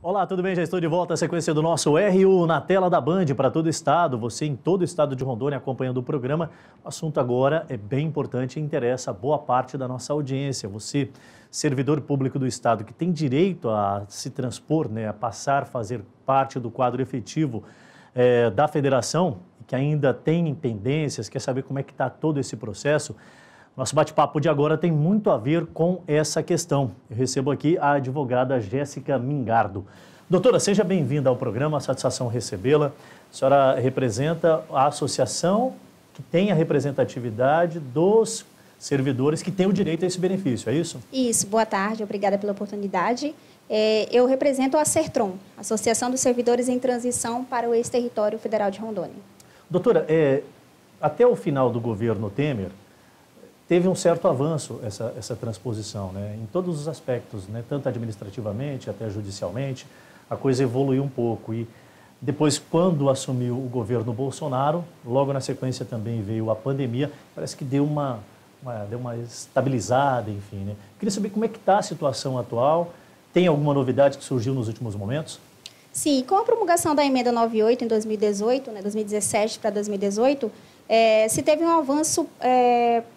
Olá, tudo bem? Já estou de volta à sequência do nosso RU na tela da Band para todo o estado. Você em todo o estado de Rondônia acompanhando o programa. O assunto agora é bem importante e interessa a boa parte da nossa audiência. Você, servidor público do estado, que tem direito a se transpor, a passar, fazer parte do quadro efetivo da federação, que ainda tem pendências, quer saber como é que está todo esse processo. Nosso bate-papo de agora tem muito a ver com essa questão. Eu recebo aqui a advogada Jéssica Mingardo. Doutora, seja bem-vinda ao programa, a satisfação recebê-la. A senhora representa a associação que tem a representatividade dos servidores que têm o direito a esse benefício, é isso? Isso, boa tarde, obrigada pela oportunidade. Eu represento a Sertron, Associação dos Servidores em Transição para o Ex-Território Federal de Rondônia. Doutora, até o final do governo Temer, teve um certo avanço essa transposição, em todos os aspectos, tanto administrativamente até judicialmente, a coisa evoluiu um pouco. E depois, quando assumiu o governo Bolsonaro, logo na sequência também veio a pandemia, parece que deu uma estabilizada, enfim. Queria saber como é que está a situação atual, tem alguma novidade que surgiu nos últimos momentos? Sim, com a promulgação da emenda 98 em 2018, 2017 para 2018, se teve um avanço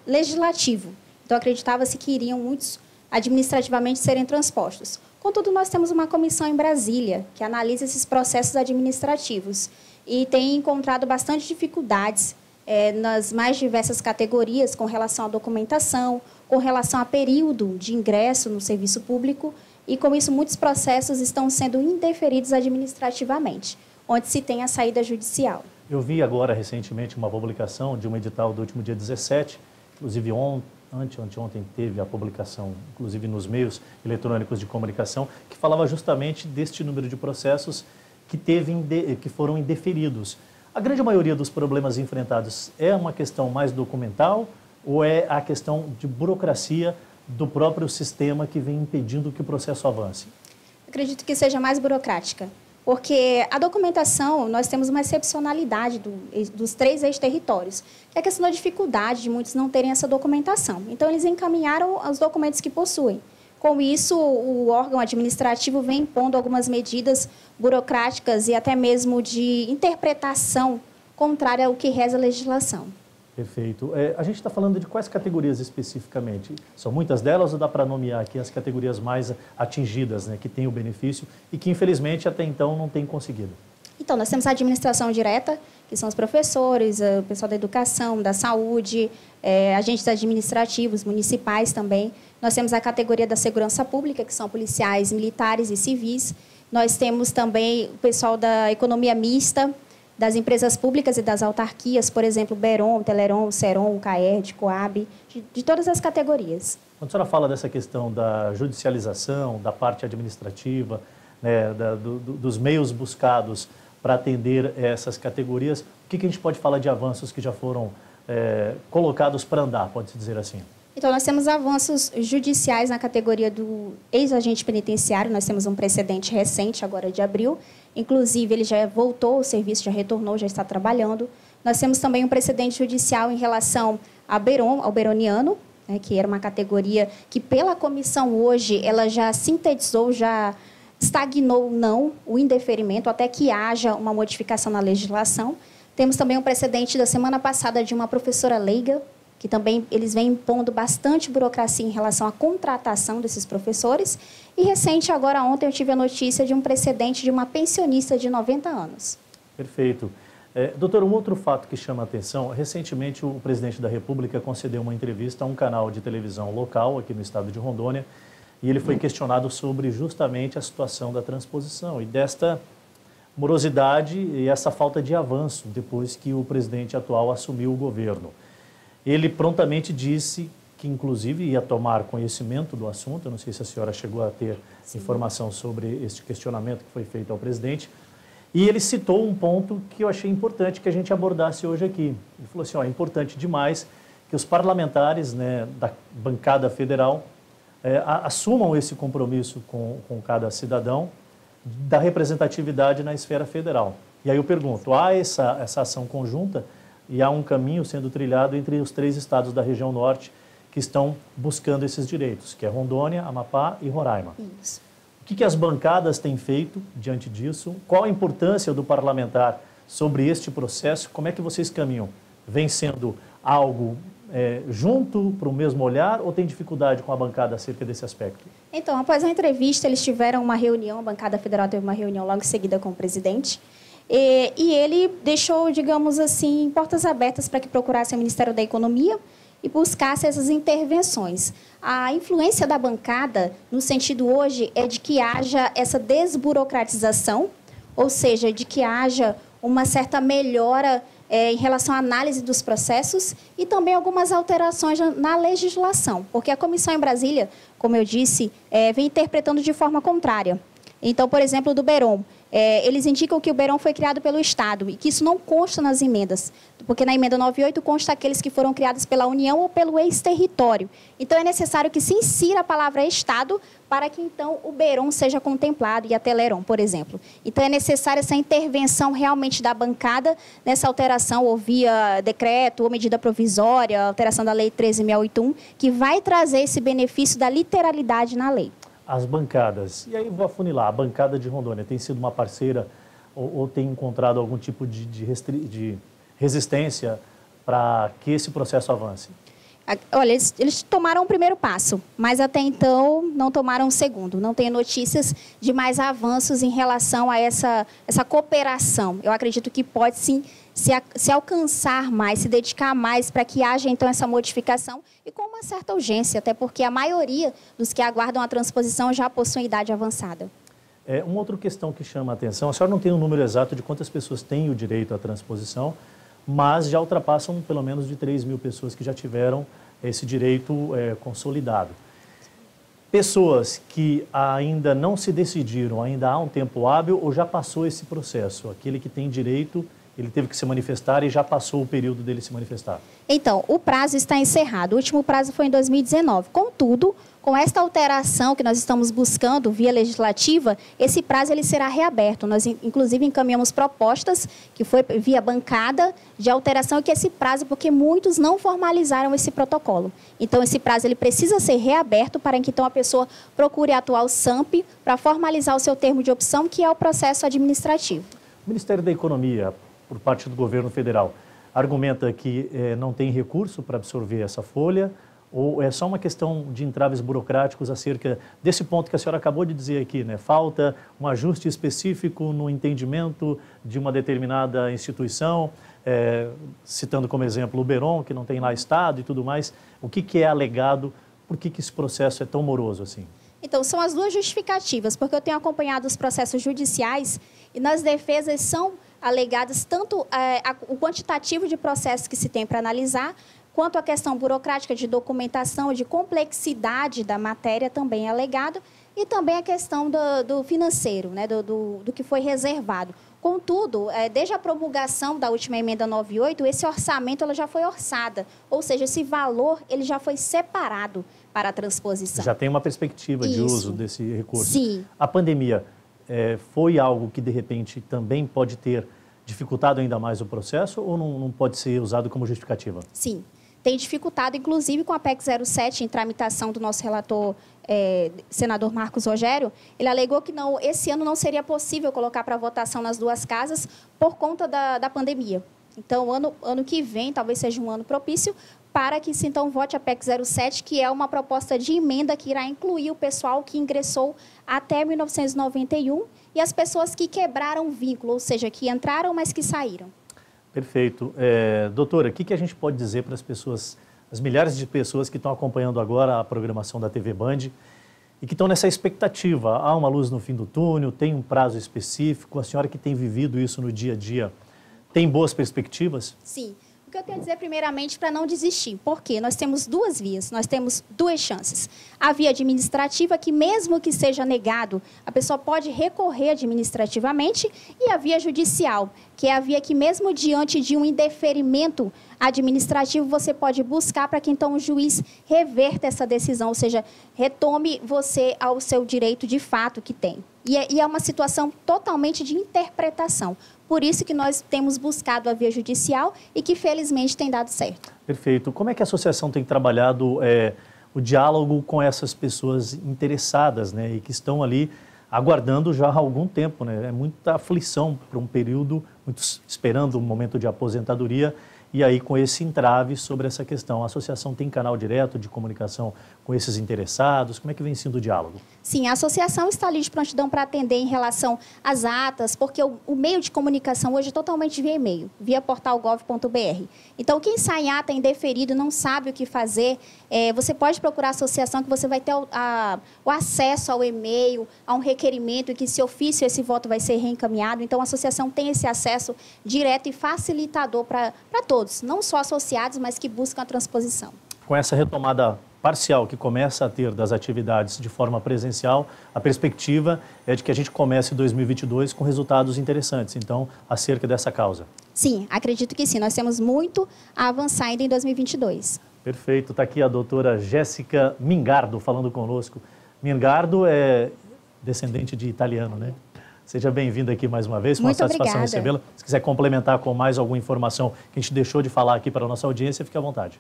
legislativo. Então, acreditava-se que iriam muitos administrativamente serem transpostos. Contudo, nós temos uma comissão em Brasília que analisa esses processos administrativos e tem encontrado bastante dificuldades nas mais diversas categorias com relação à documentação, com relação a período de ingresso no serviço público e, com isso, muitos processos estão sendo indeferidos administrativamente, onde se tem a saída judicial. Eu vi agora, recentemente, uma publicação de um edital do último dia 17, inclusive anteontem teve a publicação, inclusive nos meios eletrônicos de comunicação, que falava justamente deste número de processos que foram indeferidos. A grande maioria dos problemas enfrentados é uma questão mais documental ou é a questão de burocracia do próprio sistema que vem impedindo que o processo avance? Acredito que seja mais burocrática. Porque a documentação, nós temos uma excepcionalidade dos 3 ex-territórios, que é a questão da dificuldade de muitos não terem essa documentação. Então, eles encaminharam os documentos que possuem. Com isso, o órgão administrativo vem impondo algumas medidas burocráticas e até mesmo de interpretação contrária ao que reza a legislação. Perfeito. A gente está falando de quais categorias especificamente? São muitas delas ou dá para nomear aqui as categorias mais atingidas, que têm o benefício e que, infelizmente, até então não têm conseguido? Então, nós temos a administração direta, que são os professores, o pessoal da educação, da saúde, agentes administrativos, municipais também. Nós temos a categoria da segurança pública, que são policiais, militares e civis. Nós temos também o pessoal da economia mista, das empresas públicas e das autarquias, por exemplo, Berom, Telerom, Serom, CAERD, Coab, de todas as categorias. Quando a senhora fala dessa questão da judicialização, da parte administrativa, dos meios buscados para atender essas categorias, o que a gente pode falar de avanços que já foram colocados para andar, pode-se dizer assim? Então, nós temos avanços judiciais na categoria do ex-agente penitenciário. Nós temos um precedente recente, agora de abril. Inclusive, ele já voltou ao serviço, já retornou, já está trabalhando. Nós temos também um precedente judicial em relação ao beroniano, que era uma categoria que, pela comissão hoje, ela já sintetizou, já estagnou o indeferimento, até que haja uma modificação na legislação. Temos também um precedente da semana passada de uma professora leiga, que também eles vêm impondo bastante burocracia em relação à contratação desses professores. E recente, agora ontem, eu tive a notícia de um precedente de uma pensionista de 90 anos. Perfeito. Doutor, um outro fato que chama a atenção, recentemente o presidente da República concedeu uma entrevista a um canal de televisão local aqui no estado de Rondônia e ele foi questionado sobre justamente a situação da transposição e desta morosidade e essa falta de avanço depois que o presidente atual assumiu o governo. Ele prontamente disse que, inclusive, ia tomar conhecimento do assunto. Eu não sei se a senhora chegou a ter informação sobre este questionamento que foi feito ao presidente. E ele citou um ponto que eu achei importante que a gente abordasse hoje aqui. Ele falou assim, é importante demais que os parlamentares da bancada federal assumam esse compromisso com cada cidadão da representatividade na esfera federal. E aí eu pergunto, há essa ação conjunta e há um caminho sendo trilhado entre os 3 estados da região norte que estão buscando esses direitos, que é Rondônia, Amapá e Roraima. Isso. O que as bancadas têm feito diante disso? Qual a importância do parlamentar sobre este processo? Como é que vocês caminham? Vem sendo algo junto para o mesmo olhar ou tem dificuldade com a bancada acerca desse aspecto? Então, após a entrevista, eles tiveram uma reunião, a bancada federal teve uma reunião logo em seguida com o presidente, e ele deixou, digamos assim, portas abertas para que procurasse o Ministério da Economia e buscasse essas intervenções. A influência da bancada, no sentido hoje, é de que haja essa desburocratização, ou seja, de que haja uma certa melhora em relação à análise dos processos e também algumas alterações na legislação, porque a comissão em Brasília, como eu disse, vem interpretando de forma contrária. Então, por exemplo, do BERON, eles indicam que o BERON foi criado pelo Estado e que isso não consta nas emendas, porque na emenda 98 consta aqueles que foram criados pela União ou pelo ex-território. Então, é necessário que se insira a palavra Estado para que, então, o BERON seja contemplado e a Teleron, por exemplo. Então, é necessária essa intervenção realmente da bancada nessa alteração, ou via decreto, ou medida provisória, alteração da Lei 13.681, que vai trazer esse benefício da literalidade na lei. As bancadas, e aí vou afunilar, a bancada de Rondônia tem sido uma parceira ou tem encontrado algum tipo de resistência para que esse processo avance? Olha, eles tomaram o primeiro passo, mas até então não tomaram o segundo. Não tem notícias de mais avanços em relação a essa cooperação. Eu acredito que pode sim se alcançar mais, se dedicar mais para que haja então essa modificação e com uma certa urgência, até porque a maioria dos que aguardam a transposição já possuem idade avançada. Uma outra questão que chama a atenção, a senhora não tem um número exato de quantas pessoas têm o direito à transposição, mas já ultrapassam pelo menos de 3 mil pessoas que já tiveram esse direito consolidado. Pessoas que ainda não se decidiram, ainda há um tempo hábil ou já passou esse processo? Aquele que tem direito, ele teve que se manifestar e já passou o período dele se manifestar? Então, o prazo está encerrado. O último prazo foi em 2019. Contudo, com esta alteração que nós estamos buscando via legislativa, esse prazo ele será reaberto. Nós, inclusive, encaminhamos propostas, que foi via bancada, de alteração, que esse prazo, porque muitos não formalizaram esse protocolo. Então, esse prazo ele precisa ser reaberto para que, então, a pessoa procure a atual SAMP para formalizar o seu termo de opção, que é o processo administrativo. O Ministério da Economia, por parte do governo federal, argumenta que não tem recurso para absorver essa folha, ou é só uma questão de entraves burocráticos acerca desse ponto que a senhora acabou de dizer aqui, né? Falta um ajuste específico no entendimento de uma determinada instituição, citando como exemplo o BERON, que não tem lá Estado e tudo mais. O que é alegado? Por que esse processo é tão moroso assim? Então, são as duas justificativas, porque eu tenho acompanhado os processos judiciais e nas defesas são alegadas tanto o quantitativo de processos que se tem para analisar, quanto a questão burocrática de documentação, de complexidade da matéria também é alegado, e também a questão do financeiro, né, do que foi reservado. Contudo, desde a promulgação da última emenda 98, esse orçamento ela já foi orçada, ou seja, esse valor ele já foi separado para a transposição. Já tem uma perspectiva de uso desse recurso. Sim. A pandemia foi algo que, de repente, também pode ter dificultado ainda mais o processo ou não pode ser usado como justificativa? Sim. Tem dificultado, inclusive, com a PEC 07, em tramitação do nosso relator, senador Marcos Rogério. Ele alegou que esse ano não seria possível colocar para votação nas duas casas por conta da pandemia. Então, ano que vem, talvez seja um ano propício para que se então vote a PEC 07, que é uma proposta de emenda que irá incluir o pessoal que ingressou até 1991 e as pessoas que quebraram o vínculo, ou seja, que entraram, mas que saíram. Perfeito. Doutora, o que a gente pode dizer para as pessoas, as milhares de pessoas que estão acompanhando agora a programação da TV Band e que estão nessa expectativa? Há uma luz no fim do túnel, tem um prazo específico, a senhora que tem vivido isso no dia a dia, tem boas perspectivas? Sim. O que eu tenho a dizer, primeiramente, para não desistir, porque nós temos duas vias, nós temos duas chances. A via administrativa, que mesmo que seja negado, a pessoa pode recorrer administrativamente, e a via judicial, que é a via que mesmo diante de um indeferimento administrativo, você pode buscar para que então o juiz reverta essa decisão, ou seja, retome você ao seu direito de fato que tem. E é uma situação totalmente de interpretação. Por isso que nós temos buscado a via judicial e que, felizmente, tem dado certo. Perfeito. Como é que a associação tem trabalhado o diálogo com essas pessoas interessadas, né, e que estão ali aguardando já há algum tempo, né? É muita aflição para um período, muitos esperando um momento de aposentadoria, e aí com esse entrave sobre essa questão. A associação tem canal direto de comunicação com esses interessados? Como é que vem sendo o diálogo? Sim, a associação está ali de prontidão para atender em relação às atas, porque o meio de comunicação hoje é totalmente via e-mail, via portal.gov.br. Então, quem sai em ata indeferido não sabe o que fazer, você pode procurar a associação que você vai ter o acesso ao e-mail, a um requerimento e que, se ofício, esse voto vai ser reencaminhado. Então, a associação tem esse acesso direto e facilitador para todos, não só associados, mas que buscam a transposição. Com essa retomada parcial que começa a ter das atividades de forma presencial, a perspectiva é de que a gente comece 2022 com resultados interessantes, então, acerca dessa causa. Sim, acredito que sim. Nós temos muito a avançar ainda em 2022. Perfeito. Está aqui a doutora Jéssica Mingardo falando conosco. Mingardo é descendente de italiano, né? Seja bem-vinda aqui mais uma vez, foi uma satisfação recebê-la. Se quiser complementar com mais alguma informação que a gente deixou de falar aqui para a nossa audiência, fique à vontade.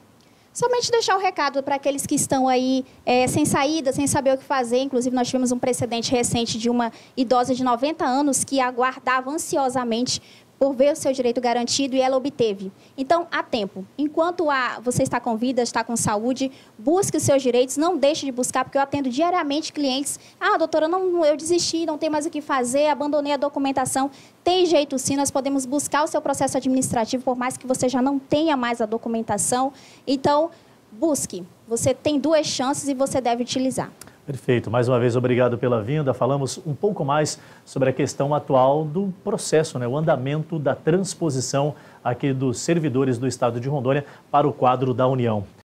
Somente deixar o recado para aqueles que estão aí sem saída, sem saber o que fazer. Inclusive, nós tivemos um precedente recente de uma idosa de 90 anos que aguardava ansiosamente por ver o seu direito garantido e ela obteve. Então, há tempo. Enquanto você está com vida, está com saúde, busque os seus direitos, não deixe de buscar, porque eu atendo diariamente clientes. Ah, doutora, eu desisti, não tem mais o que fazer, abandonei a documentação. Tem jeito sim, nós podemos buscar o seu processo administrativo, por mais que você já não tenha mais a documentação. Então, busque. Você tem 2 chances e você deve utilizar. Perfeito. Mais uma vez, obrigado pela vinda. Falamos um pouco mais sobre a questão atual do processo, né? O andamento da transposição aqui dos servidores do Estado de Rondônia para o quadro da União.